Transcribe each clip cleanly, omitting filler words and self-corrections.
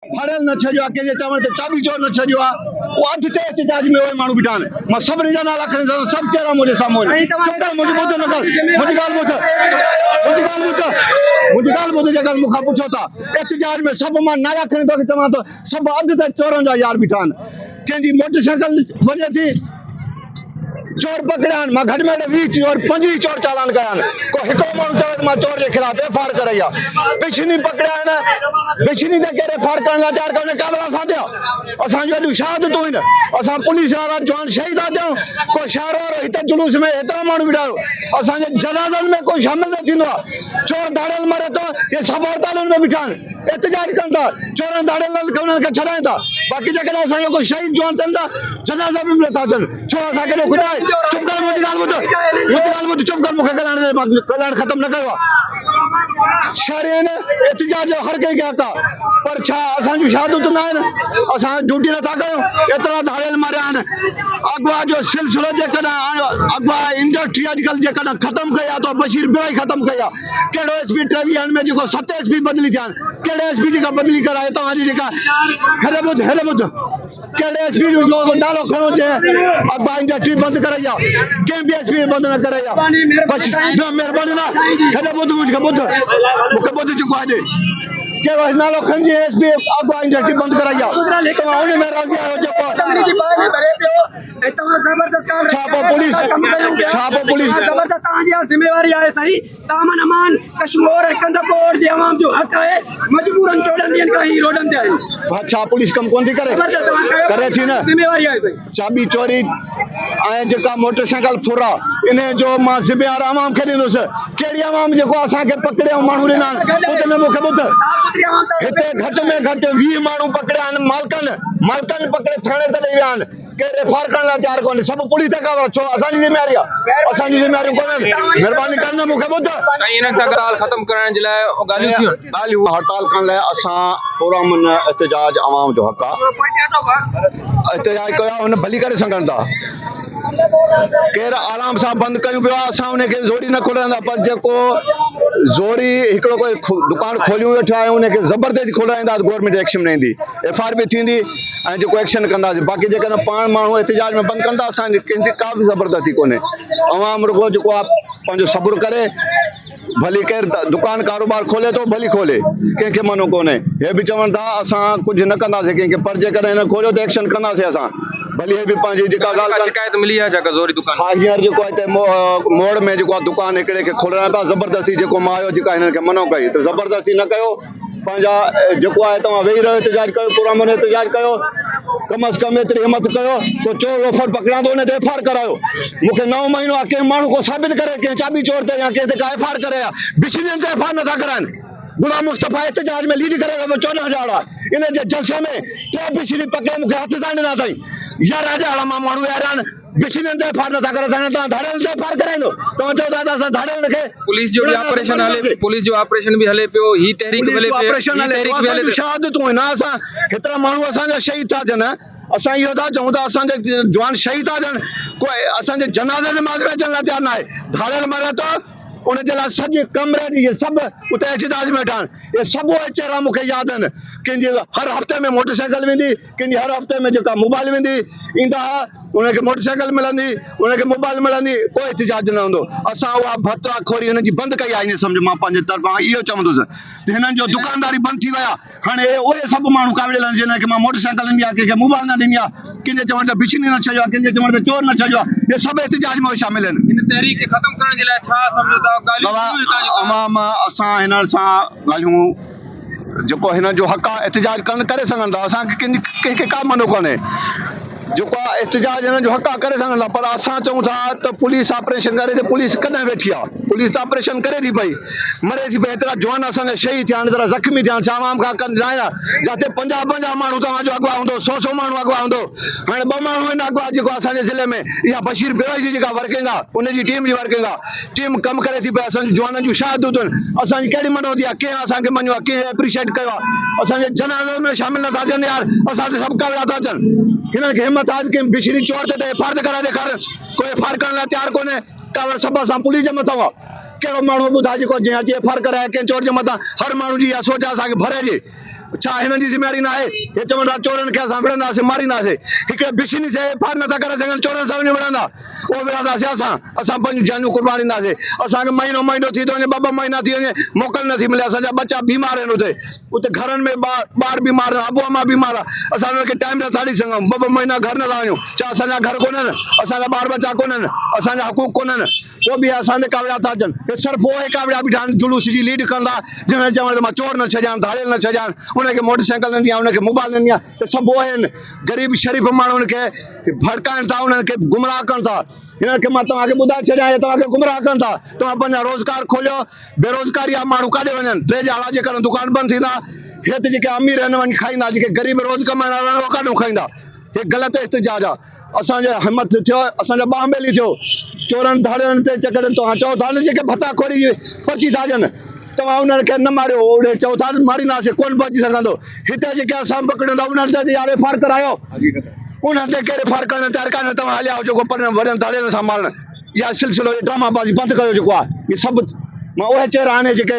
फाड़ियल न छॾियो आहे, कंहिंजे चवण ते चाबी चोर न छॾियो आहे, उहो अधु ते एहतिजाज में उहे माण्हू बीठा आहिनि। मां सभिनी जा नाला खणी सभु चहिरा मुंहिंजे साम्हूं आहिनि। चुप कर, मुंहिंजी ॿुध न कर, मुंहिंजी ॻाल्हि ॿुध जेकर मूंखां पुछो था। एहतिजाज में सभु मां नाला खणी तोखे चवां थो, सभु अधु ते चोरनि जा यार बीठा आहिनि। कंहिंजी मोटरसाइकिल वञे थी, चोर पकड़िया आहिनि। मां घटि में घटि 20 चोर 25 चोर चालान कया आहिनि। को हिकिड़ो माण्हू चवे त मां चोर जे ख़िलाफ़ एफआईआर कराई आहे। बिछनी पकड़िया आहिनि, बिछनी ते केरु एफआईआर करण लाइ तयारु कोन्हे। काबला सां थियो असांजो एॾियूं शहादतूं आहिनि, असां पुलिस वारा जवान शहीद था थियूं। को शहर वारो हिते जुलूस में एतिरा माण्हू बीठा आहियो, असांजे जनाज़नि में कोई शामिल न थींदो आहे। चोर दाड़ियल मरे थो, इहे सभु हड़तालुनि में बीठा आहिनि, एहतिजाज कनि था, चोरनि दाड़ियल उन्हनि खे छॾाइनि था। बाक़ी जेकॾहिं असांजो कोई शहीद जवान थियनि था, जनाज़ा बि नथा थियनि। छो असांखे एॾो ख़ुदा आहे? चुप कर, मुंहिंजी ॻाल्हि ॿुध, चुप कर, मूंखे ॻाल्हाइण ख़तमु न कयो आहे। शहरी आहिनि, एहतिजाज जो हर कंहिंखे हक़ आहे, पर छा असांजूं शहादतूं न आहिनि? असां ड्यूटी नथा कयूं? एतिरा दाड़ियल मारिया आहिनि। अगवा जो सिलसिलो जेकॾहिं अगवा इंडस्ट्री अॼुकल्ह जेकॾहिं ख़तमु कई आहे त बशीर बिराई ख़तमु कई आहे। कहिड़ो एसपी 23 में जेको 7 एसपी बदिली थिया आहिनि, कहिड़े एसपी जेका बदिली कराए तव्हांजी जेका हेॾे ॿुध कहिड़े एसपी जो नालो खणो जे अगवा इंडस्ट्री बंदि कराई आहे? कंहिं बि एसपी बंदि न कराई आहे। महिरबानी न, हेॾे ॿुध मूंखे ॿुध चुको आहे। कहिड़ो नालो खणिजी एसपी अगवा इंडस्ट्री बंदि कराई आहे? तव्हां उन में राज़ी आहियो? जेको छा पोइ पुलिस ज़िम्मेवारी आहे साईं। तामन अमान कश्मीर कंदपोर जे अवाम जो हक़ आहे, मजबूरन 14 ॾींहंनि खां ही रोडनि ते आहिनि। छा पुलिस कमु कोन थी करे? करे थी न। ज़िम्मेवारी आहे साईं। चाबी चोरी ऐं जेका मोटरसाइकिल फुरा, इन जो मां ज़िम्मेवार अवाम खे ॾींदुसि। कहिड़ी अवाम जेको असांखे पकड़े माण्हू ॾिना आहिनि? ॿुध में मूंखे ॿुध, हिते घटि में घटि 20 माण्हू पकड़िया आहिनि। मालकनि पकड़े थाणे ते ॾेई विया आहिनि। केरु एफआईआर करण लाइ तयारु कोन्हे। सभु पुलिस ते खबर। छो असांजी ज़िम्मेवारी आहे? असांजी ज़िम्मेवारियूं कोन्हनि? महिरबानी करे न मूंखे ॿुध। हड़ताल ख़त्म करण जे लाइ ॻाल्हियूं हड़ताल करण लाइ असां पुरअमन एहतिजाज अवाम जो हक़ आहे। एहतिजाज कयो हुन भली करे सघनि था। केरु आराम सां बंदि कयूं पियो आहे, असां उनखे ज़ोरी न खोलाईंदा, पर जेको ज़ोरी हिकिड़ो कोई दुकान खोलियूं वेठा आहियूं उनखे ज़बरदस्ती खोलाईंदा, गवर्नमेंट एक्शन में ईंदी, एफआईआर बि थींदी ऐं जेको एक्शन कंदासीं। बाक़ी जेकॾहिं पाण माण्हू एहतिजाज में बंदि कंदा, असांजी कंहिंजी का बि ज़बरदस्ती कोन्हे। अवाम रुगो जेको आहे पंहिंजो सब्र करे, भली केरु दुकान कारोबार खोले थो भली खोले, कंहिंखे मनो कोन्हे। हे बि चवनि था असां कुझु न कंदासीं कंहिंखे, पर जेकॾहिं हिन खोलियो त एक्शन कंदासीं असां। भली हे बि पंहिंजी जेका ॻाल्हि शिकायत मिली आहे जेका ज़ोरी दुकान हींअर जेको आहे हिते मोड़ में जेको आहे दुकान हिकिड़े खे खोलण पिया ज़बरदस्ती, जेको मां आयो जेका हिननि खे मनो कई, त ज़बरदस्ती न कयो। पंहिंजा जेको आहे तव्हां वेही रहियो, एहतिजाज कयो, पुरअमन एहतिजाज कयो, कम अज़ कम एतिरी हिमत कयो। तो चोर लोफर पकड़िया तो उन ते एफआईआर करायो। मूंखे 9 महीनो आहे कंहिं माण्हू को साबित करे, कंहिं चाबी चोर ते या कंहिं ते का एफआईआर करे, बिछड़ियनि ते एफआईआर नथा कराइनि। गुलाम मुस्तफ़ा एहतिजाज में लीड करे 14 हज़ार आहे। इन जे जलसे में 3 बिछड़ी पकड़े मूंखे हथ ताईं ॾिना अथई। 11 हज़ार मां माण्हू यार आहिनि, बिछड़ियनि ते एफआईआर नथा करे सघनि। तव्हां धाड़ियल ते एफआईआर कराईंदो? तव्हां चओ था असां धाड़ियल खे? पुलिस जो ऑपरेशन हले, पुलिस जो ऑपरेशन बि हले पियो, ही तहरीक हले पियो, ऑपरेशन हले पियो। शहादतूं आहिनि, असां हेतिरा माण्हू असांजा शहीद था थियनि। असां इहो था चऊं था असांजे जवान शहीद था थियनि, कोई असांजे जनाज़े नमाज़ में अचण लाइ तयारु न आहे। धाड़ियल मरे थो, उनजे लाइ सॼे कमरे इहे सभु उते एहतिजाज में वेठा आहिनि। इहे सभु उहे चेहरा मूंखे यादि आहिनि। कंहिंजी हर हफ़्ते में मोटरसाइकिल वेंदी, कंहिंजी हर हफ़्ते में जेका मोबाइल वेंदी, ईंदा उनखे मोटरसाइकिल मिलंदी, उनखे मोबाइल मिलंदी, कोई एहतिजाज न हूंदो। असां उहा भतराखोरी हुनजी बंदि कई आहे। ईअं सम्झो मां पंहिंजे तरफ़ां इहो चवंदुसि, हिननि जो दुकानदारी बंदि थी विया। हाणे उहे सभु माण्हू काबिल आहिनि जिनखे मां मोटरसाइकिल ॾिनी आहे, कंहिंखे मोबाइल न ॾिनी आहे, कंहिंजे चवण ते बिछनी न छॾियो आहे, कंहिंजे चवण ते चोर न छॾियो आहे। इहे सभु एहतिजाज में शामिल आहिनि। इन तहरीक खे ख़त्म करण जे लाइ छा सम्झो था? अवाम असां हिन सां ॻाल्हियूं जेको हिन जो हक़ आहे एहतिजाज करे सघनि था। असांखे कंहिंखे का मनो कोन्हे। जेको आहे एहतिजाज हिन जो हक़ आहे करे सघनि था, पर असां चऊं था त पुलिस ऑपरेशन करे, त पुलिस कॾहिं वेठी आहे? पुलिस त ऑपरेशन करे थी पई, मरे थी पई। एतिरा जवान असांजा शहीद थिया आहिनि, एतिरा ज़ख़्मी थिया आहिनि। छा आवाम खां कनि जाए? जिते 50 माण्हू तव्हांजो अगवा हूंदो, 100 माण्हू अगवा हूंदो। हाणे 2 माण्हू आहिनि अगवा जेको असांजे ज़िले में, इहा बशीर बिराई जी जेका वर्किंग आहे, उनजी टीम जी वर्किंग आहे। टीम कमु करे थी पई। असांजी जवाननि जूं शहादतूं आहिनि। असांजी कहिड़ी मनोती आहे? कंहिं असांखे मञियो आहे? कंहिं एप्रिशिएट कयो आहे? असांजे जनाज़नि में शामिल नथा थियनि यार। असां ते सभु काबिल था अचनि। हिननि खे हिमत आहे कि बिछड़ी चोर ते एफआईआर कराए ॾेखार। कोई एफआईआर करण लाइ तयारु कोन्हे। कावड़ सभु असां पुलिस जे मथां आहे। कहिड़ो माण्हू ॿुधाए जेको जंहिं एफआईआर कराए कंहिं चोर जे मथां? हर माण्हू जी इहा सोच आहे असांखे भरे ॾे। छा हिननि जी ज़िम्मेवारी न आहे हे चवनि था चोरनि खे असां विढ़ंदासीं मारींदासीं हिकिड़े बिशनी से एफ नथा करे सघनि चोरनि सां वञी विढ़ंदा उहो विढ़ंदासीं असां पंहिंजी जानूं कुर्बानींदासीं असांखे महीनो महीनो थी थो वञे ॿ महीना थी वञे मोकल नथी मिले असांजा बच्चा बीमार आहिनि उते घरनि में ॿार बीमार आहिनि अबू अमा बीमार आहे असां उनखे टाइम नथा ॾेई सघूं ॿ महीना घर नथा वञूं छा असांजा घर कोन्हनि असांजा ॿार बच्चा कोन्हनि असांजा हक़ूक़ कोन्हनि वो भी असांजे कावड़ा था अचनि हे सिर्फ़ु उहे कावड़ा बीठा आहिनि जुलूस जी लीड कंदा जंहिंमें चवनि त मां चोर न छॾियां धाड़ियल न छॾियां उनखे मोटरसाइकिल न ॾियां उनखे मोबाइल न ॾियां हे सभु उहे आहिनि ग़रीब शरीफ़ माण्हुनि खे भड़काइनि था उन्हनि खे गुमराह कनि था हिननि खे मां तव्हांखे ॿुधाए छॾियां हे तव्हांखे गुमराह कनि था तव्हां पंहिंजा रोज़गार खोलियो बेरोज़गारी आहे माण्हू काॾे वञनि टे ॼाणा जेकॾहिं दुकान बंदि थींदा हिते जेके अमीर आहिनि वञी खाईंदा जेके ग़रीब रोज़ कमाइण वारा आहिनि उहे काॾो खाईंदा हे ग़लति इhtजाज आहे असांजे हिमत थियो असांजो बाहुबली थियो चोरनि धाड़ियुनि ते जेकॾहिं तव्हां चओ था न जेके भताखोरी पची था ॼनि तव्हां उन्हनि खे न मारियो ओड़े चओ था मारींदासीं कोन पहुची सघंदो हिते जेके असां पकड़ियूं था उन्हनि ते यार एफ आर करायो उन्हनि ते कहिड़े फार करण चार कान तव्हां हलिया हो जेको पर वॾनि धाड़ियुनि सां मारणु इहा सिलसिलो ड्रामाबाज़ी बंदि कयो जेको आहे इहे सभु मां उहे चेहरा आहिनि जेके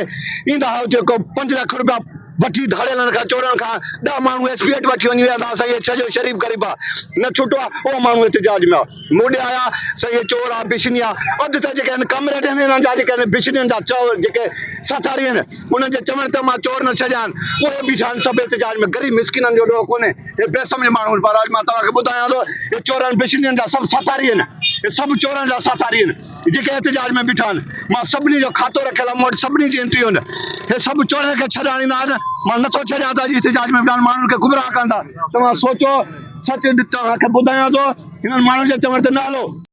ईंदा हुआ जेको 5 लख रुपया वठी धाड़ियलनि खां चोरनि खां 10 माण्हू एसपीएट वठी वञी विया था असां इहे छजो शरीफ़ ग़रीब आहे न छुटो आहे उहो माण्हू एहतिजाज में आहे मूं ॾे आया सही इहे चोर आहे बिशनी आहे अधु त जेके आहिनि कमरे आहिनि हिननि जा जेके आहिनि बिशनियुनि जा चोर जेके सथारी आहिनि उन्हनि जे चवण ते मां चोर न छॾिया आहिनि उहे बीठा आहिनि सभु एहतिजाज में ग़रीब मिसकिननि जो ॾोह कोन्हे हे बेसम्झ माण्हू पर अॼु मां तव्हांखे ॿुधायां थो हे चोरनि बिशनियुनि जा सभु सथारी आहिनि हे सभु चोरनि जा सथारी आहिनि जेके एहतिजाज में बीठा आहिनि मां सभिनी जो खातो रखियल आहे मूं वटि सभिनी जी एंट्रियूं आहिनि हे सभु चोरनि खे छॾाईंदा आहिनि मां नथो छॾियां त एहतिजाज में माण्हुनि खे गुमराह कंदा तव्हां सोचो सच तव्हांखे ॿुधायां थो हिननि माण्हुनि जे चवण ते न हलो